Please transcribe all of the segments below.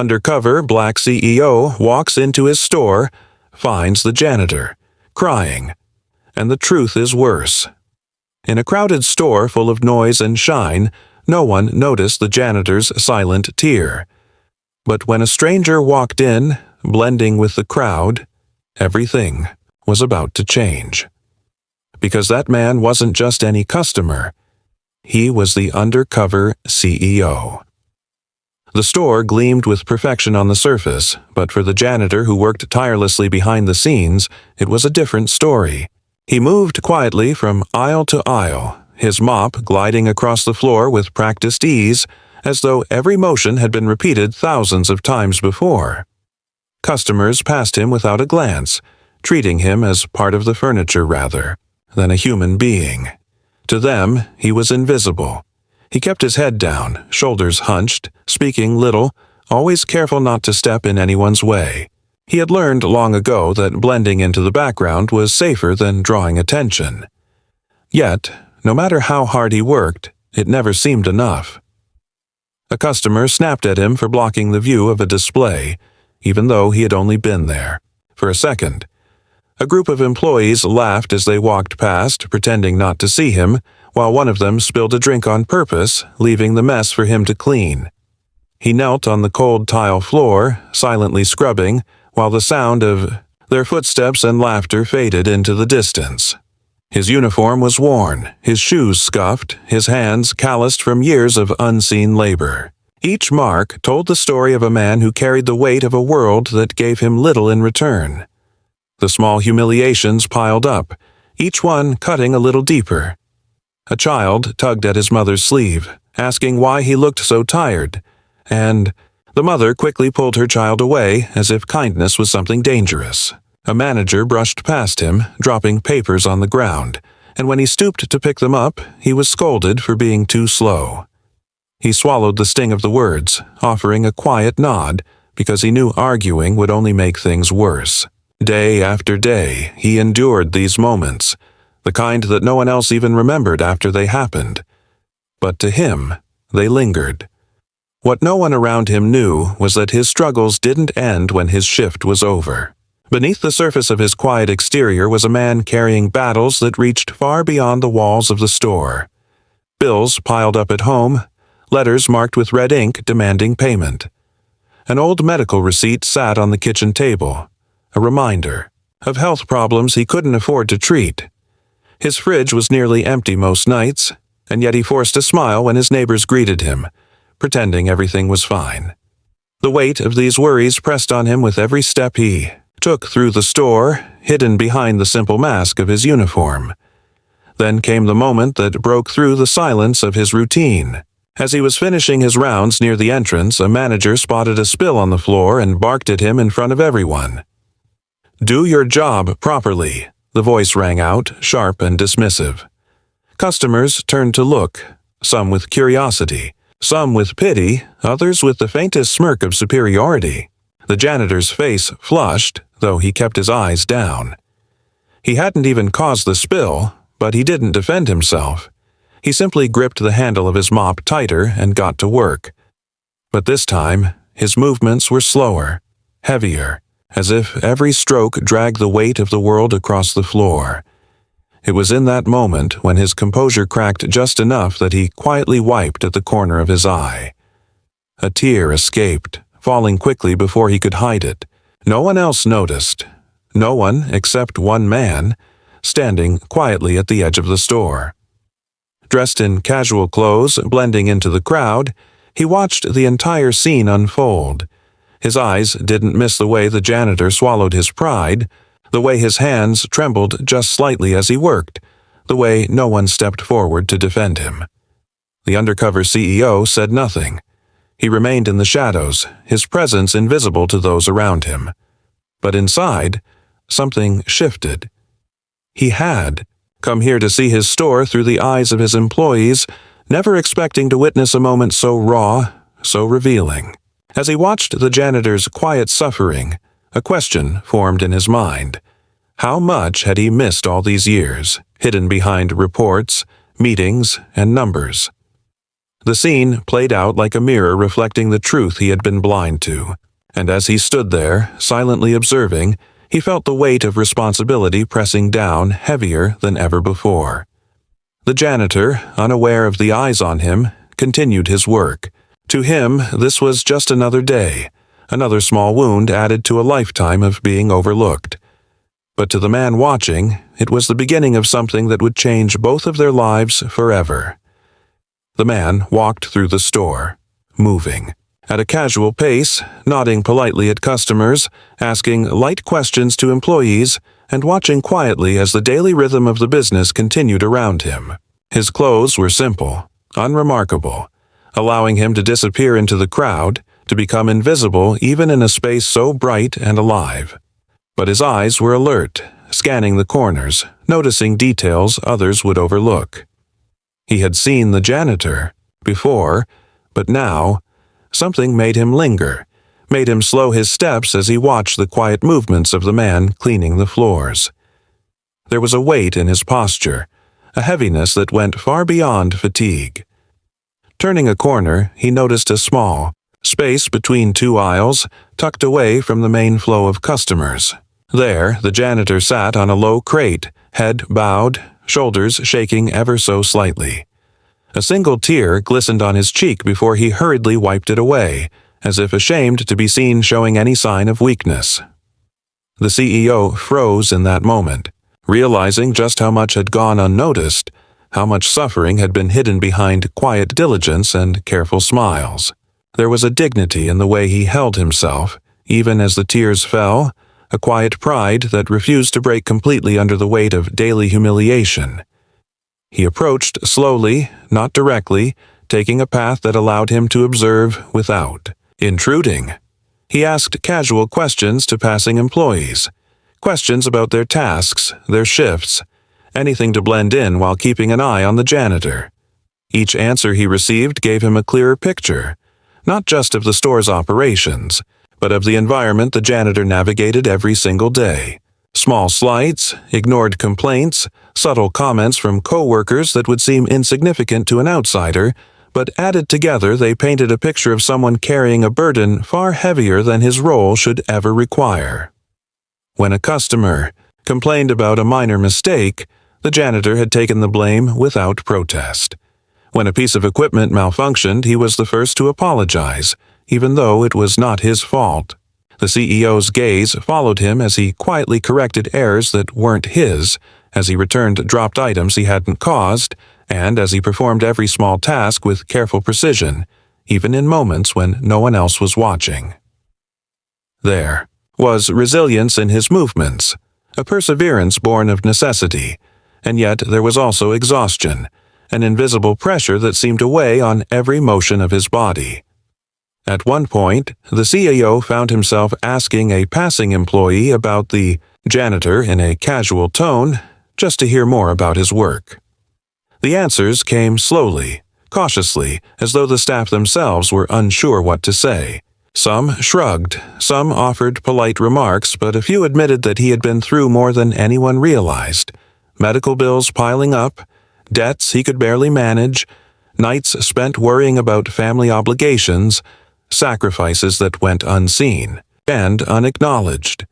Undercover black CEO walks into his store, finds the janitor, crying, and the truth is worse. In a crowded store full of noise and shine, no one noticed the janitor's silent tear. But when a stranger walked in, blending with the crowd, everything was about to change. Because that man wasn't just any customer. He was the undercover CEO. The store gleamed with perfection on the surface, but for the janitor who worked tirelessly behind the scenes, it was a different story. He moved quietly from aisle to aisle, his mop gliding across the floor with practiced ease, as though every motion had been repeated thousands of times before. Customers passed him without a glance, treating him as part of the furniture rather than a human being. To them, he was invisible. He kept his head down, shoulders hunched, speaking little, always careful not to step in anyone's way. He had learned long ago that blending into the background was safer than drawing attention. Yet, no matter how hard he worked, it never seemed enough. A customer snapped at him for blocking the view of a display, even though he had only been there for a second. A group of employees laughed as they walked past, pretending not to see him, while one of them spilled a drink on purpose, leaving the mess for him to clean. He knelt on the cold tile floor, silently scrubbing, while the sound of their footsteps and laughter faded into the distance. His uniform was worn, his shoes scuffed, his hands calloused from years of unseen labor. Each mark told the story of a man who carried the weight of a world that gave him little in return. The small humiliations piled up, each one cutting a little deeper. A child tugged at his mother's sleeve, asking why he looked so tired, and the mother quickly pulled her child away as if kindness was something dangerous. A manager brushed past him, dropping papers on the ground, and when he stooped to pick them up, he was scolded for being too slow. He swallowed the sting of the words, offering a quiet nod, because he knew arguing would only make things worse. Day after day, he endured these moments, the kind that no one else even remembered after they happened. But to him, they lingered. What no one around him knew was that his struggles didn't end when his shift was over. Beneath the surface of his quiet exterior was a man carrying battles that reached far beyond the walls of the store. Bills piled up at home, letters marked with red ink demanding payment. An old medical receipt sat on the kitchen table, a reminder of health problems he couldn't afford to treat. His fridge was nearly empty most nights, and yet he forced a smile when his neighbors greeted him, pretending everything was fine. The weight of these worries pressed on him with every step he took through the store, hidden behind the simple mask of his uniform. Then came the moment that broke through the silence of his routine. As he was finishing his rounds near the entrance, a manager spotted a spill on the floor and barked at him in front of everyone. "Do your job properly," the voice rang out, sharp and dismissive. Customers turned to look, some with curiosity, some with pity, others with the faintest smirk of superiority. The janitor's face flushed, though he kept his eyes down. He hadn't even caused the spill, but he didn't defend himself. He simply gripped the handle of his mop tighter and got to work. But this time, his movements were slower, heavier, as if every stroke dragged the weight of the world across the floor. It was in that moment when his composure cracked just enough that he quietly wiped at the corner of his eye. A tear escaped, falling quickly before he could hide it. No one else noticed. No one except one man, standing quietly at the edge of the store. Dressed in casual clothes, blending into the crowd, he watched the entire scene unfold. His eyes didn't miss the way the janitor swallowed his pride, the way his hands trembled just slightly as he worked, the way no one stepped forward to defend him. The undercover CEO said nothing. He remained in the shadows, his presence invisible to those around him. But inside, something shifted. He had come here to see his store through the eyes of his employees, never expecting to witness a moment so raw, so revealing. As he watched the janitor's quiet suffering, a question formed in his mind. How much had he missed all these years, hidden behind reports, meetings, and numbers? The scene played out like a mirror reflecting the truth he had been blind to, and as he stood there, silently observing, he felt the weight of responsibility pressing down heavier than ever before. The janitor, unaware of the eyes on him, continued his work. To him, this was just another day, another small wound added to a lifetime of being overlooked. But to the man watching, it was the beginning of something that would change both of their lives forever. The man walked through the store, moving, at a casual pace, nodding politely at customers, asking light questions to employees, and watching quietly as the daily rhythm of the business continued around him. His clothes were simple, unremarkable, allowing him to disappear into the crowd, to become invisible even in a space so bright and alive. But his eyes were alert, scanning the corners, noticing details others would overlook. He had seen the janitor before, but now, something made him linger, made him slow his steps as he watched the quiet movements of the man cleaning the floors. There was a weight in his posture, a heaviness that went far beyond fatigue. Turning a corner, he noticed a small space between two aisles, tucked away from the main flow of customers. There, the janitor sat on a low crate, head bowed, shoulders shaking ever so slightly. A single tear glistened on his cheek before he hurriedly wiped it away, as if ashamed to be seen showing any sign of weakness. The CEO froze in that moment, realizing just how much had gone unnoticed, how much suffering had been hidden behind quiet diligence and careful smiles. There was a dignity in the way he held himself, even as the tears fell, a quiet pride that refused to break completely under the weight of daily humiliation. He approached slowly, not directly, taking a path that allowed him to observe without intruding. He asked casual questions to passing employees, questions about their tasks, their shifts, anything to blend in while keeping an eye on the janitor. Each answer he received gave him a clearer picture, not just of the store's operations, but of the environment the janitor navigated every single day. Small slights, ignored complaints, subtle comments from coworkers that would seem insignificant to an outsider, but added together they painted a picture of someone carrying a burden far heavier than his role should ever require. When a customer complained about a minor mistake, the janitor had taken the blame without protest. When a piece of equipment malfunctioned, he was the first to apologize, even though it was not his fault. The CEO's gaze followed him as he quietly corrected errors that weren't his, as he returned dropped items he hadn't caused, and as he performed every small task with careful precision, even in moments when no one else was watching. There was resilience in his movements, a perseverance born of necessity, and yet there was also exhaustion, an invisible pressure that seemed to weigh on every motion of his body. At one point, the CEO found himself asking a passing employee about the janitor in a casual tone, just to hear more about his work. The answers came slowly, cautiously, as though the staff themselves were unsure what to say. Some shrugged, some offered polite remarks, but a few admitted that he had been through more than anyone realized. Medical bills piling up, debts he could barely manage, nights spent worrying about family obligations, sacrifices that went unseen and unacknowledged.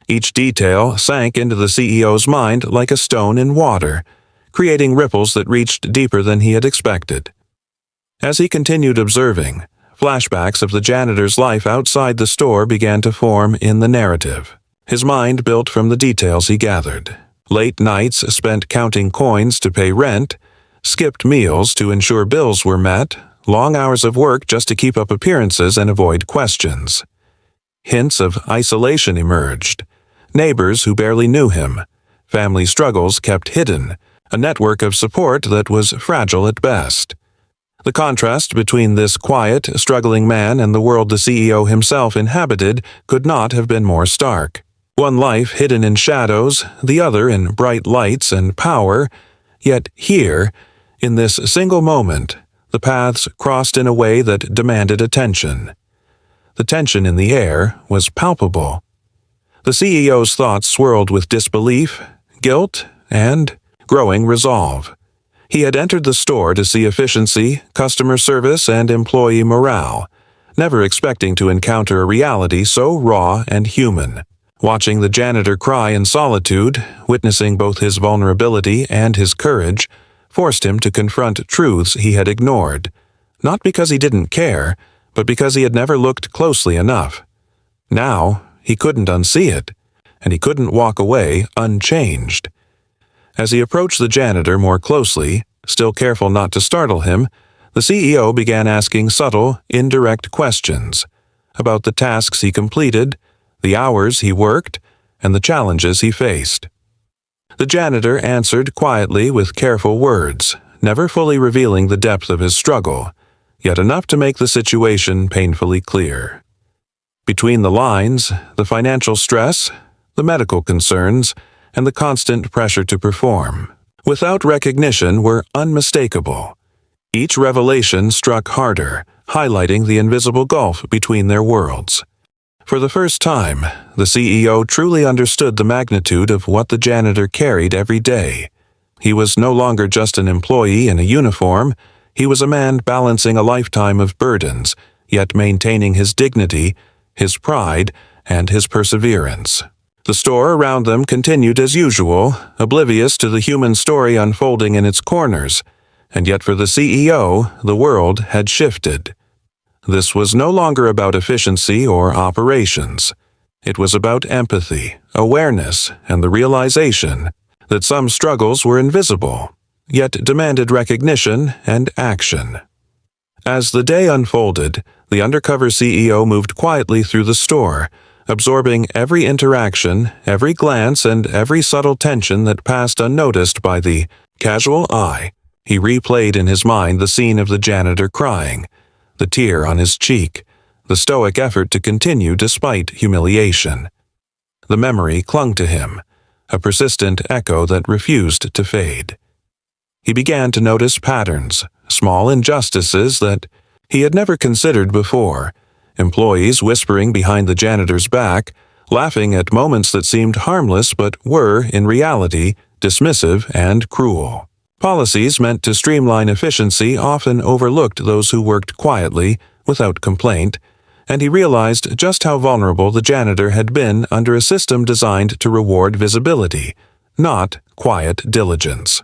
Each detail sank into the CEO's mind like a stone in water, creating ripples that reached deeper than he had expected. As he continued observing, flashbacks of the janitor's life outside the store began to form in the narrative. His mind built from the details he gathered. Late nights spent counting coins to pay rent, skipped meals to ensure bills were met, long hours of work just to keep up appearances and avoid questions. Hints of isolation emerged. Neighbors who barely knew him. Family struggles kept hidden. A network of support that was fragile at best. The contrast between this quiet, struggling man and the world the CEO himself inhabited could not have been more stark. One life hidden in shadows, the other in bright lights and power, yet here, in this single moment, the paths crossed in a way that demanded attention. The tension in the air was palpable. The CEO's thoughts swirled with disbelief, guilt, and growing resolve. He had entered the store to see efficiency, customer service, and employee morale, never expecting to encounter a reality so raw and human. Watching the janitor cry in solitude, witnessing both his vulnerability and his courage, forced him to confront truths he had ignored, not because he didn't care, but because he had never looked closely enough. Now, he couldn't unsee it, and he couldn't walk away unchanged. As he approached the janitor more closely, still careful not to startle him, the CEO began asking subtle, indirect questions about the tasks he completed, the hours he worked, and the challenges he faced. The janitor answered quietly with careful words, never fully revealing the depth of his struggle, yet enough to make the situation painfully clear. Between the lines, the financial stress, the medical concerns, and the constant pressure to perform, without recognition, were unmistakable. Each revelation struck harder, highlighting the invisible gulf between their worlds. For the first time, the CEO truly understood the magnitude of what the janitor carried every day. He was no longer just an employee in a uniform. He was a man balancing a lifetime of burdens, yet maintaining his dignity, his pride, and his perseverance. The store around them continued as usual, oblivious to the human story unfolding in its corners, and yet for the CEO, the world had shifted. This was no longer about efficiency or operations. It was about empathy, awareness, and the realization that some struggles were invisible, yet demanded recognition and action. As the day unfolded, the undercover CEO moved quietly through the store, absorbing every interaction, every glance, and every subtle tension that passed unnoticed by the casual eye. He replayed in his mind the scene of the janitor crying, the tear on his cheek, the stoic effort to continue despite humiliation. The memory clung to him, a persistent echo that refused to fade. He began to notice patterns, small injustices that he had never considered before, employees whispering behind the janitor's back, laughing at moments that seemed harmless but were, in reality, dismissive and cruel. Policies meant to streamline efficiency often overlooked those who worked quietly, without complaint, and he realized just how vulnerable the janitor had been under a system designed to reward visibility, not quiet diligence.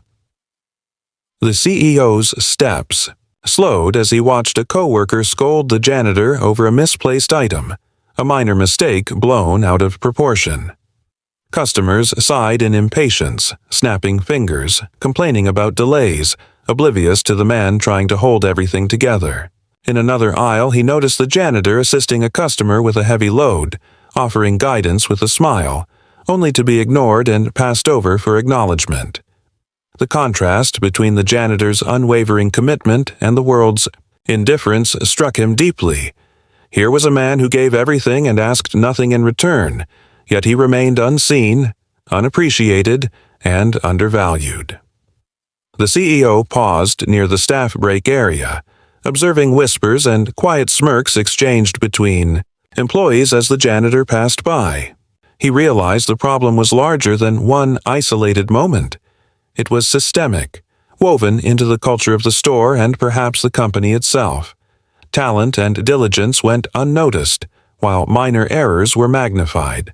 The CEO's steps slowed as he watched a coworker scold the janitor over a misplaced item, a minor mistake blown out of proportion. Customers sighed in impatience, snapping fingers, complaining about delays, oblivious to the man trying to hold everything together. In another aisle, he noticed the janitor assisting a customer with a heavy load, offering guidance with a smile, only to be ignored and passed over for acknowledgement. The contrast between the janitor's unwavering commitment and the world's indifference struck him deeply. Here was a man who gave everything and asked nothing in return, yet he remained unseen, unappreciated, and undervalued. The CEO paused near the staff break area, observing whispers and quiet smirks exchanged between employees as the janitor passed by. He realized the problem was larger than one isolated moment. It was systemic, woven into the culture of the store and perhaps the company itself. Talent and diligence went unnoticed, while minor errors were magnified.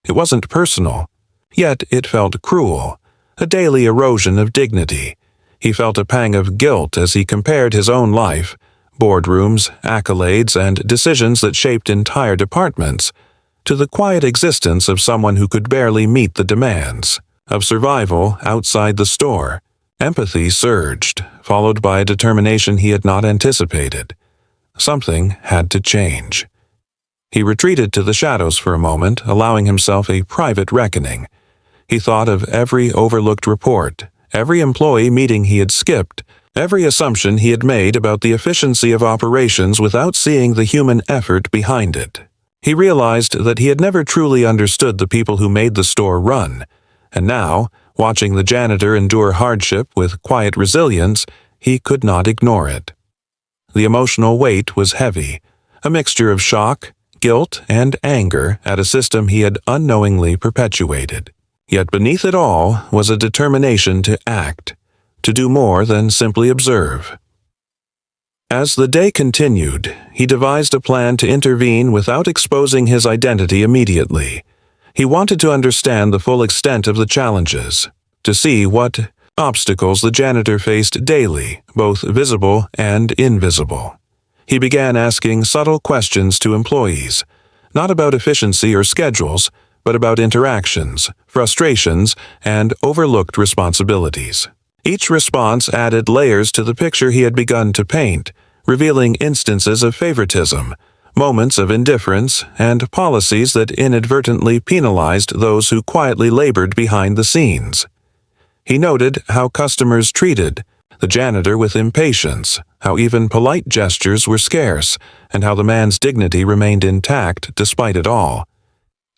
It wasn't personal, yet it felt cruel, a daily erosion of dignity. He felt a pang of guilt as he compared his own life, boardrooms, accolades, and decisions that shaped entire departments, to the quiet existence of someone who could barely meet the demands of survival outside the store. Empathy surged, followed by a determination he had not anticipated. Something had to change. He retreated to the shadows for a moment, allowing himself a private reckoning. He thought of every overlooked report, every employee meeting he had skipped, every assumption he had made about the efficiency of operations without seeing the human effort behind it. He realized that he had never truly understood the people who made the store run, and now, watching the janitor endure hardship with quiet resilience, he could not ignore it. The emotional weight was heavy, a mixture of shock, guilt, and anger at a system he had unknowingly perpetuated. Yet beneath it all was a determination to act, to do more than simply observe. As the day continued, he devised a plan to intervene without exposing his identity immediately. He wanted to understand the full extent of the challenges, to see what obstacles the janitor faced daily, both visible and invisible. He began asking subtle questions to employees, not about efficiency or schedules, but about interactions, frustrations, and overlooked responsibilities. Each response added layers to the picture he had begun to paint, revealing instances of favoritism, moments of indifference, and policies that inadvertently penalized those who quietly labored behind the scenes. He noted how customers treated the janitor with impatience, how even polite gestures were scarce, and how the man's dignity remained intact despite it all.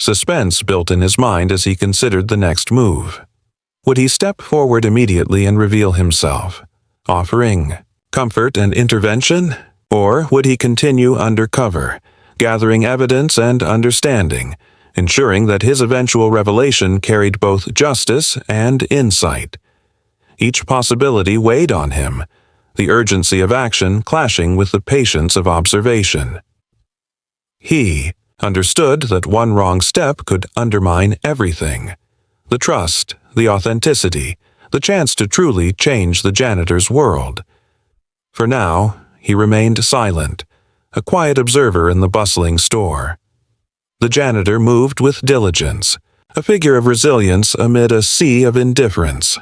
Suspense built in his mind as he considered the next move. Would he step forward immediately and reveal himself, offering comfort and intervention? Or would he continue undercover, gathering evidence and understanding, ensuring that his eventual revelation carried both justice and insight? Each possibility weighed on him, the urgency of action clashing with the patience of observation. He understood that one wrong step could undermine everything: the trust, the authenticity, the chance to truly change the janitor's world. For now, he remained silent, a quiet observer in the bustling store. The janitor moved with diligence, a figure of resilience amid a sea of indifference.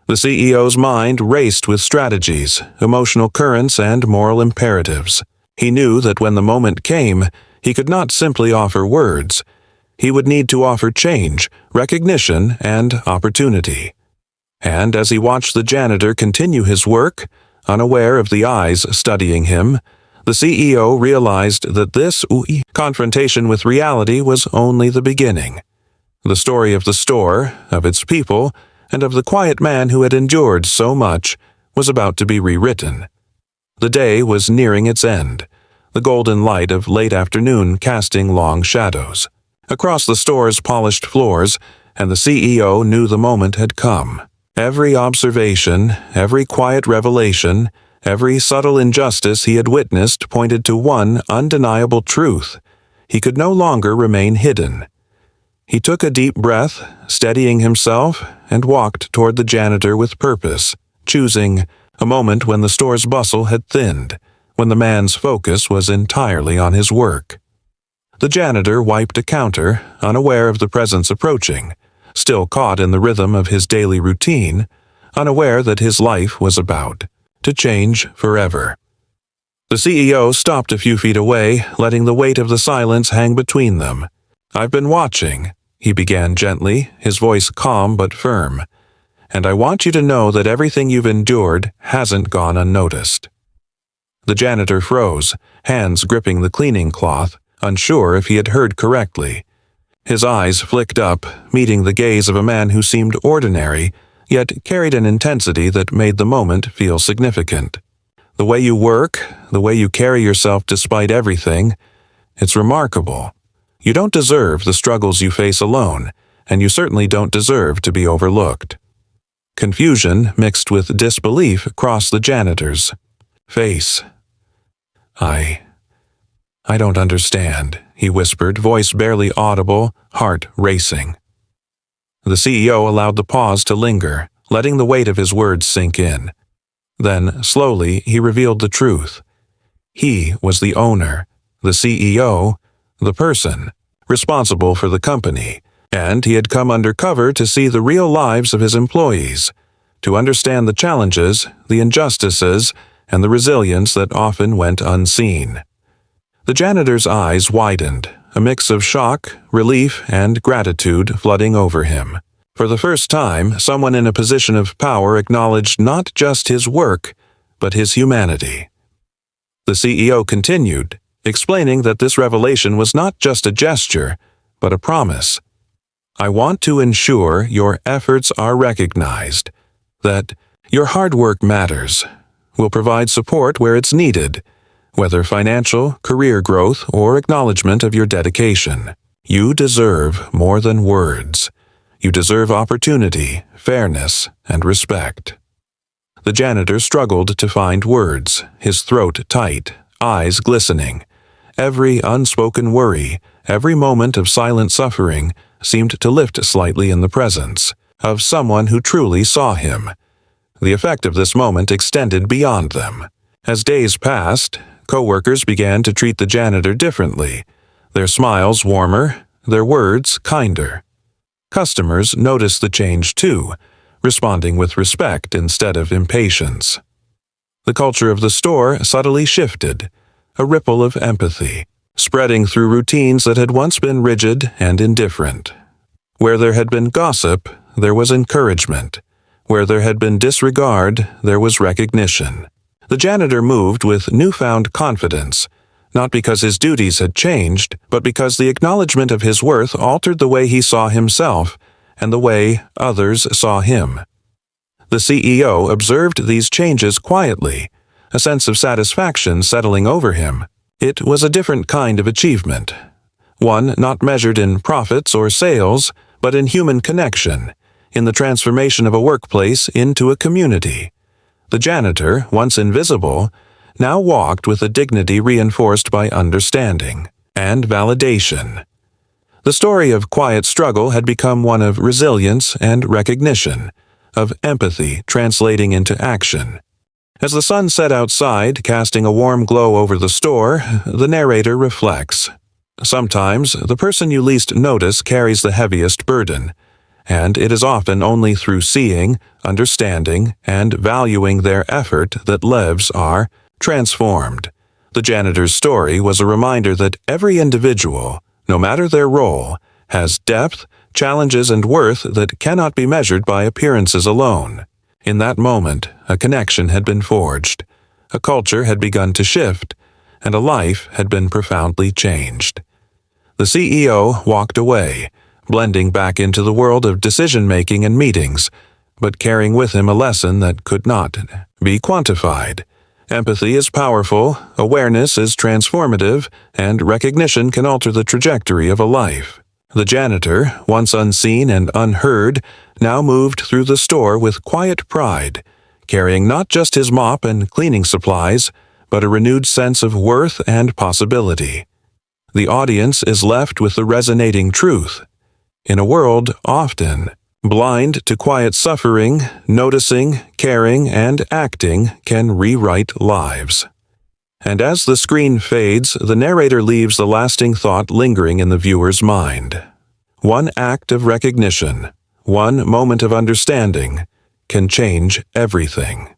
The CEO's mind raced with strategies, emotional currents, and moral imperatives. He knew that when the moment came, he could not simply offer words. He would need to offer change, recognition, and opportunity. And as he watched the janitor continue his work, unaware of the eyes studying him, the CEO realized that this confrontation with reality was only the beginning. The story of the store, of its people, and of the quiet man who had endured so much was about to be rewritten. The day was nearing its end, the golden light of late afternoon casting long shadows across the store's polished floors, and the CEO knew the moment had come. Every observation, every quiet revelation, every subtle injustice he had witnessed pointed to one undeniable truth: he could no longer remain hidden. He took a deep breath, steadying himself, and walked toward the janitor with purpose, choosing a moment when the store's bustle had thinned, when the man's focus was entirely on his work. The janitor wiped a counter, unaware of the presence approaching, still caught in the rhythm of his daily routine, unaware that his life was about to change forever. The CEO stopped a few feet away, letting the weight of the silence hang between them. "I've been watching," he began gently, his voice calm but firm, "and I want you to know that everything you've endured hasn't gone unnoticed." The janitor froze, hands gripping the cleaning cloth, unsure if he had heard correctly. His eyes flicked up, meeting the gaze of a man who seemed ordinary, yet carried an intensity that made the moment feel significant. "The way you work, the way you carry yourself despite everything, it's remarkable. You don't deserve the struggles you face alone, and you certainly don't deserve to be overlooked." Confusion mixed with disbelief crossed the janitor's face. I don't understand," he whispered, voice barely audible, heart racing. The CEO allowed the pause to linger, letting the weight of his words sink in. Then, slowly, he revealed the truth. He was the owner, the CEO, the person responsible for the company, and he had come undercover to see the real lives of his employees, to understand the challenges, the injustices, and the resilience that often went unseen. The janitor's eyes widened, a mix of shock, relief, and gratitude flooding over him. For the first time, someone in a position of power acknowledged not just his work, but his humanity. The CEO continued, explaining that this revelation was not just a gesture, but a promise. "I want to ensure your efforts are recognized, that your hard work matters. We'll provide support where it's needed, whether financial, career growth, or acknowledgement of your dedication. You deserve more than words. You deserve opportunity, fairness, and respect." The janitor struggled to find words, his throat tight, eyes glistening. Every unspoken worry, every moment of silent suffering seemed to lift slightly in the presence of someone who truly saw him. The effect of this moment extended beyond them. As days passed, co-workers began to treat the janitor differently, their smiles warmer, their words kinder. Customers noticed the change too, responding with respect instead of impatience. The culture of the store subtly shifted, a ripple of empathy, spreading through routines that had once been rigid and indifferent. Where there had been gossip, there was encouragement. Where there had been disregard, there was recognition. The janitor moved with newfound confidence, not because his duties had changed, but because the acknowledgement of his worth altered the way he saw himself and the way others saw him. The CEO observed these changes quietly, a sense of satisfaction settling over him. It was a different kind of achievement, one not measured in profits or sales, but in human connection, in the transformation of a workplace into a community. The janitor, once invisible, now walked with a dignity reinforced by understanding and validation. The story of quiet struggle had become one of resilience and recognition, of empathy translating into action. As the sun set outside, casting a warm glow over the store, the narrator reflects. Sometimes, the person you least notice carries the heaviest burden, and it is often only through seeing, understanding, and valuing their effort that lives are transformed. The janitor's story was a reminder that every individual, no matter their role, has depth, challenges, and worth that cannot be measured by appearances alone. In that moment, a connection had been forged, a culture had begun to shift, and a life had been profoundly changed. The CEO walked away, blending back into the world of decision-making and meetings, but carrying with him a lesson that could not be quantified. Empathy is powerful, awareness is transformative, and recognition can alter the trajectory of a life. The janitor, once unseen and unheard, now moved through the store with quiet pride, carrying not just his mop and cleaning supplies, but a renewed sense of worth and possibility. The audience is left with the resonating truth. In a world often blind to quiet suffering, noticing, caring, and acting can rewrite lives. And as the screen fades, the narrator leaves the lasting thought lingering in the viewer's mind. One act of recognition, one moment of understanding, can change everything.